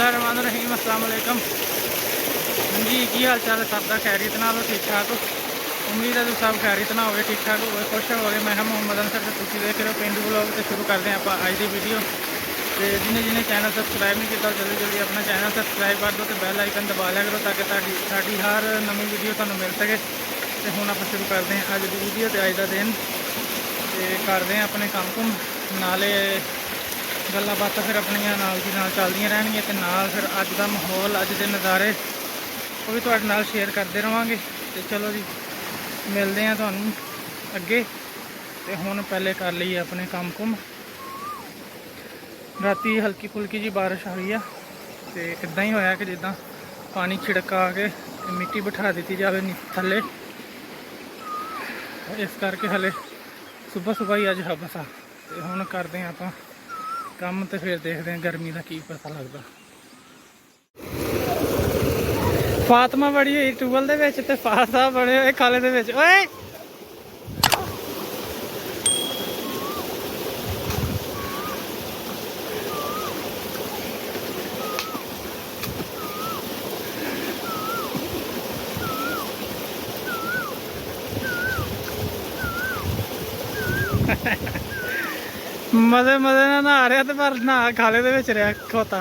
बिस्मिल्लाहिर्रहमानिर्रहीम अस्सलाम वालेकुम। हाँ जी, की हाल चाल है सब का? खैरियत नाल हो? ठीक ठाक हो? उम्मीद है तुम सब खैरियत ना हो, ठीक ठाक हो, खुश हो। मैं मोहम्मद अंसर से तुम देख रहे हो पेंडू ब्लॉग। तो शुरू करते हैं आप अज की वीडियो। तो जिन्हें जिन्हें चैनल सबसक्राइब नहीं किया जल्दी जल्दी अपना चैनल सबसक्राइब कर दो, तो बैल आइकन दबा लिया करो ताकि साड़ी हर नवी वीडियो तुहानू मिल सके। तो हुण आप शुरू करते हैं अज की वीडियो। तो अज का दिन तो करते हैं अपने काम कुम नाले गल्लां बातां फिर अपनियां नाल दी नाल चलदियां रहणगियां। ते नाल फिर अज का माहौल अज के नज़ारे वो भी तुहाडे नाल शेयर करते रहांगे। तो चलो जी मिलते हैं तुहानू अगे। तो हुण पहले कर लीए अपने काम कुम। राती हल्की फुल्की जी बारिश आ गई है। तो इदा ही होया कि जिदा पानी छिड़का के मिट्टी बिठा दी जाए थले, इस करके हले सुबह सुबह ही अज हबस आ। तो हुण करते हैं आप काम, तो फिर देखते हैं गर्मी का की पता लगता। फातमा बड़ी हुई टूबल दे विच ते फात साहब बड़े हुए खाले दे विच। ओए मजे मजे ना नहा रहा, तो पर नहा खाले दे विच रहा खोता।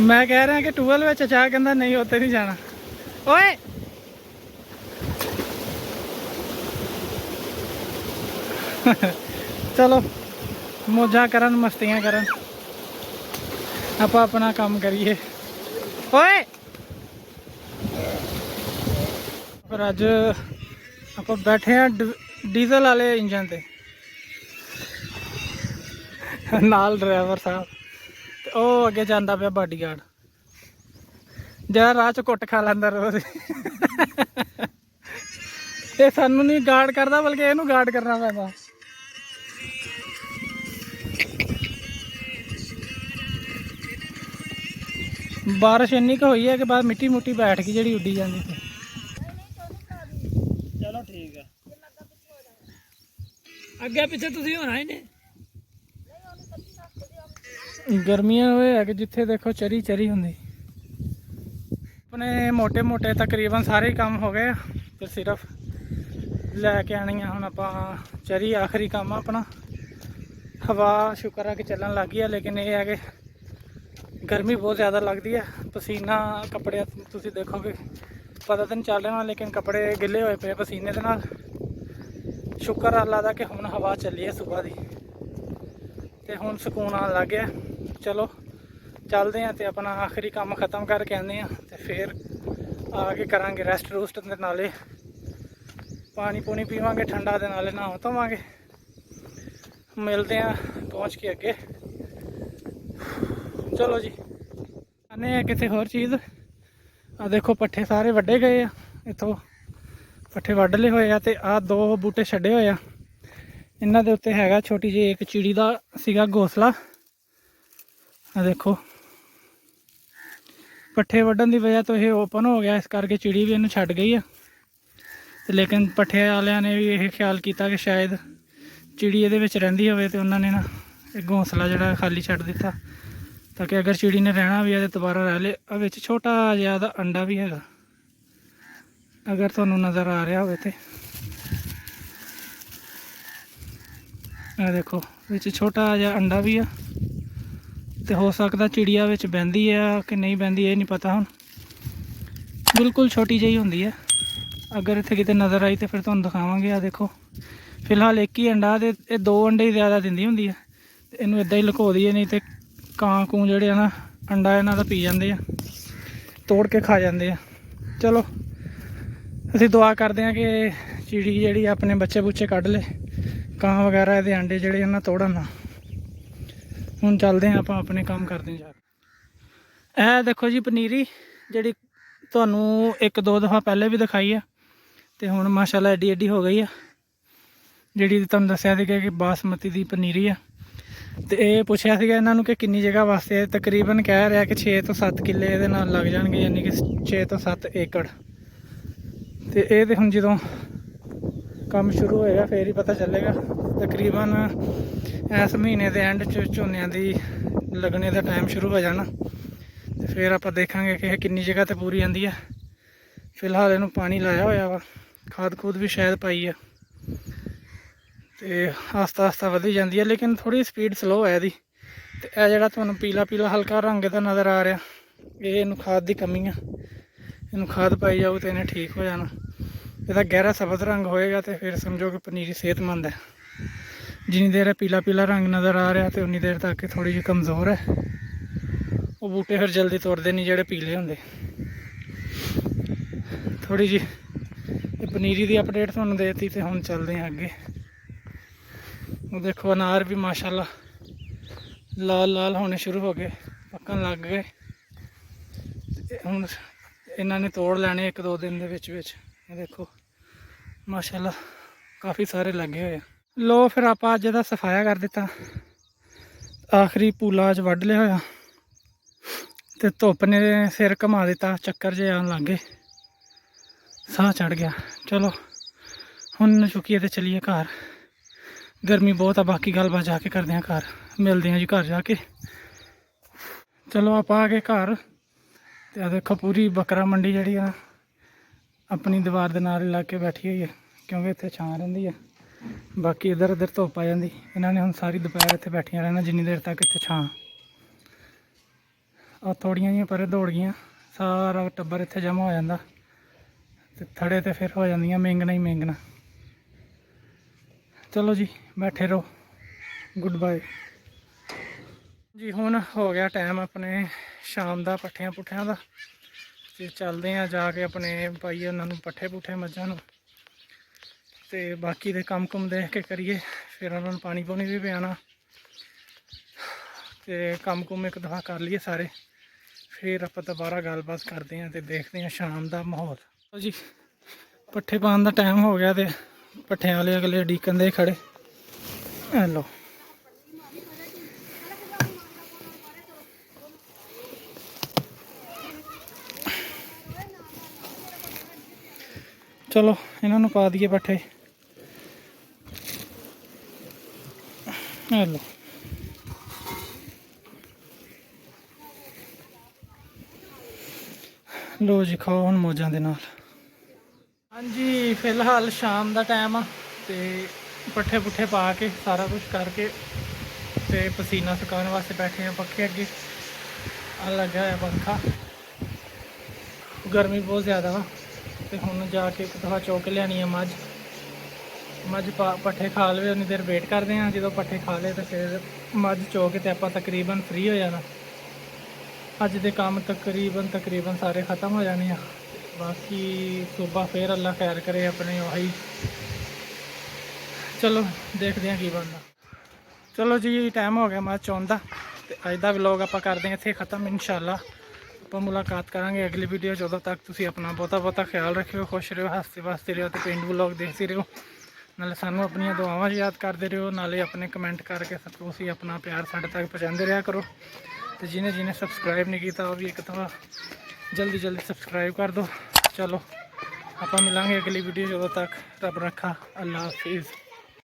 मैं कह रहा कि टूबल में चाह कहता नहीं उत्ते नहीं जाना। ओए चलो मौजा करन मस्तियां करन, आप अपना काम करिए। ओए पर अज आप बैठे हैं डीजल वाले इंजन ते, नाल ड्राइवर साहब ओ अगे जाता पाया बॉडीगार्ड, जरा राह च कुट खा लैंदा रोज। ये सानू नहीं गार्ड करता बल्कि इनू गार्ड करना पैंदा। बारिश इन्नी क होई है कि बाद मिट्टी मुट्टी बैठ गई जी उड्डी जाती थी। चलो ठीक है, अगे पिछे तुसीं होना ही नहीं। गर्मियां है कि जिथे देखो चरी चरी होंगी। अपने मोटे मोटे तकरीबन सारे ही काम हो गए, तो सिर्फ लैके आनी है हम आप चरी। आखिरी काम है अपना। हवा शुक्र है कि चलन लग गई है, लेकिन यह है कि गर्मी बहुत ज़्यादा लगती है। पसीना कपड़े तुम देखोगे पता तो नहीं चल रहा, लेकिन कपड़े गिले हुए पे पसीने के नाल। शुक्र अल्लाह का कि हुण हवा चली है सुबह की, तो हुण सुकून आन लग गया। चलो चलते हैं तो अपना आखिरी काम ख़त्म करके आने हैं, तो फिर आके करांगे रेस्ट रूस्ट, के नाले पानी पूनी पीवांगे ठंडा, के नाले नहा धोवांगे। मिलते हैं पहुँच के अगे। चलो जी आने किसी होर चीज़। आ देखो पट्ठे सारे वड्डे गए आ, इतों पट्ठे वड्ड ले हुए आ। तो आ दो बूटे छड्डे हुए आ, इन्हां दे उत्ते हैगा छोटी जी एक चिड़ी दा सीगा घोंसला। आ देखो पट्ठे वड्डन की वजह तो ये ओपन हो गया, इस करके चिड़ी भी इन्हूं छड्ड गई है। तो लेकिन पट्ठे वालियां ने भी यह ख्याल किया कि शायद चिड़ी ये रहिंदी होवे, तो उन्होंने ना एक घोंसला जिहड़ा खाली छड्ड दिता, ताकि अगर चिड़ी ने रहना भी है तो दोबारा रह ले। विच छोटा जिहा दा अंडा भी हैगा, अगर तुहानूं नज़र आ रहा हो तो। देखो विच छोटा जिहा अंडा भी है, तो हो सकता चिड़िया विच बहंदी है कि नहीं बहंदी ये नहीं पता। हुण बिल्कुल छोटी जी होंदी है, अगर इत्थे किते नज़र आई तो फिर तुहानूं दिखावांगे। आ देखो फिलहाल एक ही अंडा, तो ये दो अंडे ही ज़्यादा दिंदी होंदी है, तो इनू इदां ही लुको दी है, नहीं तो कां कूं जिहड़े ना अंडा इन्हां दा पी जाते हैं, तोड़ के खा जाते हैं। चलो असीं दुआ करते हैं कि चिड़ी जिहड़ी अपने बच्चे बुच्चे कढ ले, कां वगैरह ये अंडे जिहड़े इन्हां तोड़न ना। हुण चलते हैं आप अपने काम करते हैं यार। देखो जी पनीरी जी तुहानू एक दो दफ़ा पहले भी दिखाई है, तो हुण माशाल्लाह एडी एडी हो गई है। जी तुहानू दस्सिया सीगा कि बासमती की पनीरी है। तो ये पूछा सीगा इन्हों कि किन्नी जगह वास्ते, तकरीबन कह रहा कि 6 तो 7 किले ये लग जाएंगे, यानी कि 6 तो 7 एकड़। तो ये हुण जो ਕੰਮ ਸ਼ੁਰੂ ਹੋਏਗਾ ਫੇਰ ਹੀ ਪਤਾ ਚੱਲੇਗਾ। ਤਕਰੀਬਨ ਇਸ ਮਹੀਨੇ ਦੇ ਐਂਡ 'ਚ ਝੋਨਿਆਂ ਦੀ ਲੱਗਣੇ ਦਾ ਟਾਈਮ ਸ਼ੁਰੂ ਹੋ ਜਾਣਾ, ਤੇ ਫਿਰ ਆਪਾਂ ਦੇਖਾਂਗੇ ਕਿ ਇਹ ਕਿੰਨੀ ਜਗ੍ਹਾ ਤੇ ਪੂਰੀ ਆਂਦੀ ਹੈ। ਫਿਲਹਾਲ ਇਹਨੂੰ ਪਾਣੀ ਲਾਇਆ ਹੋਇਆ ਵਾ, ਖਾਦ ਖੂਦ ਵੀ ਸ਼ਾਇਦ ਪਾਈ ਆ, ਤੇ ਆਸਤਾ ਆਸਤਾ ਵਧੀ ਜਾਂਦੀ ਹੈ, ਲੇਕਿਨ ਥੋੜੀ ਸਪੀਡ ਸਲੋ ਹੈ ਇਹਦੀ। ਤੇ ਇਹ ਜਿਹੜਾ ਤੁਹਾਨੂੰ ਪੀਲਾ ਪੀਲਾ ਹਲਕਾ ਰੰਗ ਦਾ ਨਜ਼ਰ ਆ ਰਿਹਾ, ਇਹ ਇਹਨੂੰ ਖਾਦ ਦੀ ਕਮੀ ਆ। ਇਹਨੂੰ ਖਾਦ ਪਾਈ ਜਾਊ ਤੇ ਇਹਨੇ ਠੀਕ ਹੋ ਜਾਣਾ। ਇਹਦਾ ਗਹਿਰਾ ਸਬਜ਼ ਰੰਗ ਹੋਏਗਾ ਤੇ ਫਿਰ ਸਮਝੋ ਕਿ ਪਨੀਰੀ ਸਿਹਤਮੰਦ ਹੈ। ਜਿੰਨੀ ਦੇਰ ਇਹ ਪੀਲਾ ਪੀਲਾ ਰੰਗ ਨਜ਼ਰ ਆ ਰਿਹਾ ਤੇ ਉਨੀ ਦੇਰ ਤੱਕ ਥੋੜੀ ਜਿਹੀ ਕਮਜ਼ੋਰ ਹੈ। ਉਹ ਬੂਟੇ ਫਿਰ ਜਲਦੀ ਤੁਰਦੇ ਨਹੀਂ ਜਿਹੜੇ ਪੀਲੇ ਹੁੰਦੇ। ਥੋੜੀ ਜਿਹੀ ਇਹ ਪਨੀਰੀ ਦੀ ਅਪਡੇਟ ਤੁਹਾਨੂੰ ਦੇ ਦਿੱਤੀ, ਤੇ ਹੁਣ ਚੱਲਦੇ ਹਾਂ ਅੱਗੇ। ਉਹ ਦੇਖੋ ਅਨਾਰ ਵੀ ਮਾਸ਼ਾਅੱਲਾ ਲਾਲ ਲਾਲ ਹੋਣੇ ਸ਼ੁਰੂ ਹੋ ਗਏ, ਪੱਕਣ ਲੱਗ ਗਏ। ਤੇ ਹੁਣ ਇਹਨਾਂ ਨੇ ਤੋੜ ਲੈਣੇ 1-2 ਦਿਨ ਦੇ ਵਿੱਚ। ਇਹ ਦੇਖੋ ਮਾਸ਼ਾਅੱਲਾ ਕਾਫੀ ਸਾਰੇ ਲੱਗੇ ਹੋਏ ਆ। ਲੋ ਫਿਰ ਆਪਾਂ ਅੱਜ ਇਹਦਾ ਸਫਾਇਆ ਕਰ ਦਿੱਤਾ, ਆਖਰੀ ਪੂਲਾ ਅੱਜ ਵੱਢ ਲਿਆ ਹੋਇਆ, ਤੇ ਧੁੱਪ ਨੇ ਸਿਰ ਘੁਮਾ ਦਿੱਤਾ, ਚੱਕਰ ਜਿਹੇ ਆਉਣ ਲੱਗ ਗਏ, ਸਾਹ ਚੜ ਗਿਆ। ਚਲੋ ਹੁਣ ਚੁੱਕੀਏ ਤੇ ਚਲੀਏ ਘਰ। ਗਰਮੀ ਬਹੁਤ ਆ, ਬਾਕੀ ਗੱਲਬਾਤ ਜਾ ਕੇ ਕਰਦੇ ਹਾਂ ਘਰ, ਮਿਲਦੇ ਹਾਂ ਜੀ ਘਰ ਜਾ ਕੇ। ਚਲੋ ਆਪਾਂ ਆ ਗਏ ਘਰ। ਤੇ ਆ ਦੇਖੋ ਪੂਰੀ ਬੱਕਰਾ ਮੰਡੀ ਜਿਹੜੀ ਆ ਆਪਣੀ ਦੀਵਾਰ ਦੇ ਨਾਲ ਲਾ ਕੇ ਬੈਠੀ ਹੋਈ ਹੈ, ਕਿਉਂਕਿ ਇੱਥੇ ਛਾਂ ਰਹਿੰਦੀ ਹੈ। ਬਾਕੀ ਇੱਧਰ ਉੱਧਰ ਧੁੱਪ ਆ ਜਾਂਦੀ। ਇਹਨਾਂ ਨੇ ਹੁਣ ਸਾਰੀ ਦੁਪਹਿਰ ਇੱਥੇ ਬੈਠੀਆਂ ਰਹਿਣਾ ਜਿੰਨੀ ਦੇਰ ਤੱਕ ਇੱਥੇ ਛਾਂ। ਆ ਥੋੜੀਆਂ ਜਿਹੀਆਂ ਪਰੇ ਦੌੜ ਗਈਆਂ, ਸਾਰਾ ਟੱਬਰ ਇੱਥੇ ਜਮ੍ਹਾਂ ਹੋ ਜਾਂਦਾ, ਤੇ ਥੜੇ ਤੇ ਫਿਰ ਹੋ ਜਾਂਦੀਆਂ ਮੇਂਗਣਾ ਹੀ ਮੇਂਗਣਾ। ਚਲੋ ਜੀ ਬੈਠੇ ਰਹੋ, ਗੁੱਡ ਬਾਏ ਜੀ। ਹੁਣ ਹੋ ਗਿਆ ਟਾਈਮ ਆਪਣੇ ਸ਼ਾਮ ਦਾ ਪੱਠਿਆਂ ਪੁੱਠਿਆਂ ਦਾ, ਤੇ ਚੱਲਦੇ ਹਾਂ ਜਾ ਕੇ ਆਪਣੇ ਪਾਈਏ ਉਹਨਾਂ ਨੂੰ ਪੱਠੇ ਪੁੱਠੇ ਮੱਝਾਂ ਨੂੰ, ਤੇ ਬਾਕੀ ਦੇ ਕੰਮ ਕੁਮ ਦੇਖ ਕੇ ਕਰੀਏ। ਫਿਰ ਉਹਨਾਂ ਨੂੰ ਪਾਣੀ ਪੂਣੀ ਵੀ ਪਿਆਣਾ, ਤੇ ਕੰਮ ਕੁਮ ਇੱਕ ਦਫਾ ਕਰ ਲਈਏ ਸਾਰੇ, ਫਿਰ ਆਪਾਂ ਦੁਬਾਰਾ ਗੱਲਬਾਤ ਕਰਦੇ ਹਾਂ ਤੇ ਦੇਖਦੇ ਹਾਂ ਸ਼ਾਮ ਦਾ ਮਾਹੌਲ। ਜੀ ਪੱਠੇ ਪਾਉਣ ਦਾ ਟਾਈਮ ਹੋ ਗਿਆ, ਤੇ ਪੱਠਿਆਂ ਵਾਲੇ ਅਗਲੇ ਉਡੀਕਣ ਦੇ ਖੜੇ। ਲਓ ਚਲੋ ਇਹਨਾਂ ਨੂੰ ਪਾ ਦਈਏ ਪੱਠੇ। ਲਓ ਲੋ ਜੀ ਖਾਓ ਹੁਣ ਮੌਜਾਂ ਦੇ ਨਾਲ। ਹਾਂਜੀ ਫਿਲਹਾਲ ਸ਼ਾਮ ਦਾ ਟਾਈਮ ਆ, ਤੇ ਪੱਠੇ ਪੁੱਠੇ ਪਾ ਕੇ ਸਾਰਾ ਕੁਝ ਕਰਕੇ ਤੇ ਪਸੀਨਾ ਸੁਕਾਉਣ ਵਾਸਤੇ ਬੈਠੇ ਆ ਪੱਖੇ ਅੱਗੇ। ਆ ਲੱਗਾ ਹੋਇਆ ਪੰਖਾ, ਗਰਮੀ ਬਹੁਤ ਜ਼ਿਆਦਾ ਵਾ। ਤੇ ਹੁਣ ਜਾ ਕੇ ਇੱਕ ਦਫਾ ਚੌਕ ਲਿਆਣੀ ਆ ਮੱਝ ਪੱਠੇ ਖਾ ਲਵੇ, ਉਨੀ ਦੇਰ ਵੇਟ ਕਰਦੇ ਹਾਂ। ਜਦੋਂ ਪੱਠੇ ਖਾ ਲਏ ਤਾਂ ਫਿਰ ਮੱਝ ਚੋ ਕੇ ਤੇ ਆਪਾਂ ਤਕਰੀਬਨ ਫ੍ਰੀ ਹੋ ਜਾਣਾ। ਅੱਜ ਦੇ ਕੰਮ ਤਕਰੀਬਨ ਸਾਰੇ ਖ਼ਤਮ ਹੋ ਜਾਣੇ ਆ। ਬਾਕੀ ਸੁਬਾ ਫਿਰ ਅੱਲਾ ਖੈਰ ਕਰੇ ਆਪਣੇ ਉਹੀ। ਚਲੋ ਦੇਖਦੇ ਹਾਂ ਕੀ ਬਣਦਾ। ਚਲੋ ਜੀ ਟਾਈਮ ਹੋ ਗਿਆ ਮੱਝ ਚੋਣ ਦਾ, ਤੇ ਅੱਜ ਦਾ ਵਲੋਗ ਆਪਾਂ ਕਰਦੇ ਹਾਂ ਇੱਥੇ ਖ਼ਤਮ। ਇਨਸ਼ਾਅੱਲਾ ਆਪਾਂ ਮੁਲਾਕਾਤ ਕਰਾਂਗੇ ਅਗਲੀ ਵੀਡੀਓ 'ਚ। ਉਦੋਂ ਤੱਕ ਤੁਸੀਂ ਆਪਣਾ ਬਹੁਤਾ ਖਿਆਲ ਰੱਖਿਓ, ਖੁਸ਼ ਰਹੋ, ਹੱਸਦੇ ਵਸਦੇ ਰਹੋ, ਤੇ ਪਿੰਡ ਵਲੋਗ ਦੇਖਦੇ ਰਹੋ। ਨਾਲੇ ਸਾਨੂੰ ਆਪਣੀਆਂ ਦੁਆਵਾਂ ਯਾਦ ਕਰਦੇ ਰਹੋ, ਨਾਲੇ ਆਪਣੇ ਕਮੈਂਟ ਕਰਕੇ ਤੁਸੀਂ ਆਪਣਾ ਪਿਆਰ ਸਾਡੇ ਤੱਕ ਪਹੁੰਚਾਉਂਦੇ ਰਿਹਾ ਕਰੋ। ਤੇ ਜਿਹਨੇ ਸਬਸਕ੍ਰਾਈਬ ਨਹੀਂ ਕੀਤਾ ਉਹ ਵੀ ਇੱਕ ਦਫਾ ਜਲਦੀ ਸਬਸਕ੍ਰਾਈਬ ਕਰ ਦਿਓ। ਚਲੋ ਆਪਾਂ ਮਿਲਾਂਗੇ ਅਗਲੀ ਵੀਡੀਓ 'ਚ, ਉਦੋਂ ਤੱਕ ਰੱਬ ਰੱਖਾ, ਅੱਲਾ ਹਾਫਿਜ਼।